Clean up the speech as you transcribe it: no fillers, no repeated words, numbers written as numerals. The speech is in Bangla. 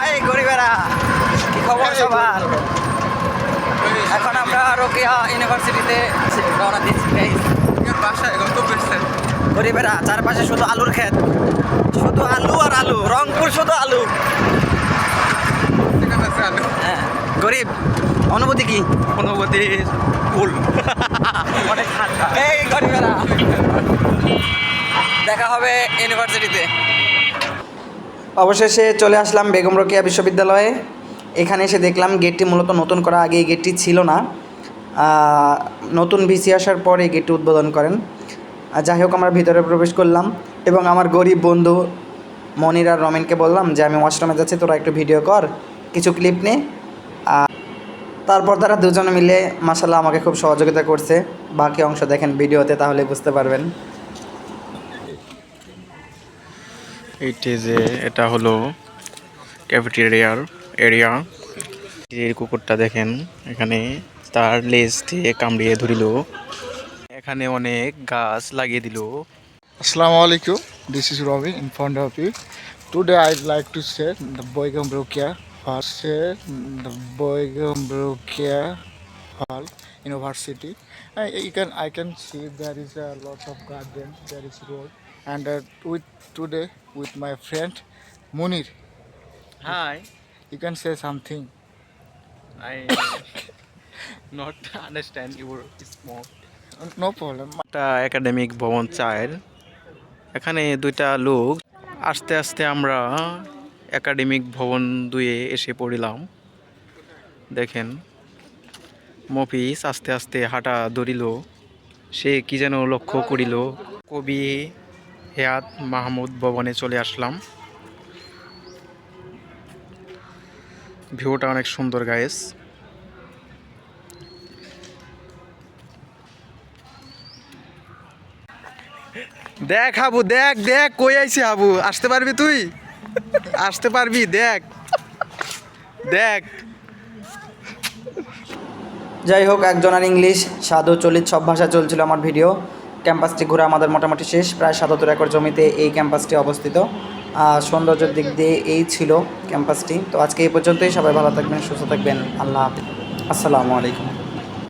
হাই গরিবেরা, কি খবর সবার? এখন আমরা রোকেয়া ইউনিভার্সিটিতে রওনা দিচ্ছি গাইস। বাসায় গন্তব্যে গরিবেরা, চারপাশে শুধু আলুর ক্ষেত, শুধু আলু আর আলু, রংপুর শুধু আলু। হ্যাঁ, গরিব অনুভূতি কি? অনুভূতি ফুল অনেক ঠান্ডা। এই গরিবেরা, দেখা হবে ইউনিভার্সিটিতে। অবশেষে চলে আসলাম বেগম রোকেয়া বিশ্ববিদ্যালয়ে। এখানে এসে দেখলাম গেটটি মূলত নতুন করা, আগে এই গেটটি ছিল না। নতুন ভিসি আসার পর এই গেটটি উদ্বোধন করেন। যাই হোক, আমরা ভিতরে প্রবেশ করলাম এবং আমার গরিব বন্ধু মনির আর রমেনকে বললাম যে আমি ওয়াশরুমে যাচ্ছি, তোরা একটু ভিডিও কর, কিছু ক্লিপ নে। তারপর তারা দুজনে মিলে মাশাআল্লাহ আমাকে খুব সহযোগিতা করছে। বাকি অংশ দেখেন ভিডিওতে, তাহলে বুঝতে পারবেন। এইটি যে এটা হলো ক্যাফেটেরিয়ার এরিয়া। এই কুকুরটা দেখেন, এখানে তার লেজ দিয়ে কামড়িয়ে ধরিল। এখানে অনেক গাছ লাগিয়ে দিল। Assalamu alaikum. This is Robin in front of you. Today I'd like to say the Begum Rokeya Hall. Say the Begum Rokeya Hall University. I can see there is a lot of garden. There is road, and today with my friend Munir. Hi, You can say something. I not understand your smoke. No problem. একটা একাডেমিক ভবন চায়ের, এখানে দুইটা লোক। আস্তে আস্তে আমরা একাডেমিক ভবন 2-এ এসে পড়িলাম। দেখেন মফিস আস্তে আস্তে হাঁটা ধরিল, সে কি যেন লক্ষ্য করিল। কবি হেয়াত মাহমুদ ভবনে চলে আসলাম। ভিউটা অনেক সুন্দর গাইস। দেখ হাবু, দেখ দেখ কই আইছি হাবু, আসতে পারবি তুই? আসতে পারবি? দেখ দেখ। যাই হোক, একজনের ইংলিশ, সাধু, চলিত সব ভাষা চলছিল আমার ভিডিও। ক্যাম্পাসটি ঘুরে আমাদের মোটামুটি শেষ। প্রায় ৭৭ একর জমিতে এই ক্যাম্পাসটি অবস্থিত। সৌন্দর্যের দিক দিয়ে এই ছিল ক্যাম্পাসটি। তো আজকে এই পর্যন্তই। সবাই ভালো থাকবেন, সুস্থ থাকবেন। আল্লাহ হাফেজ, আসসালামু আলাইকুম।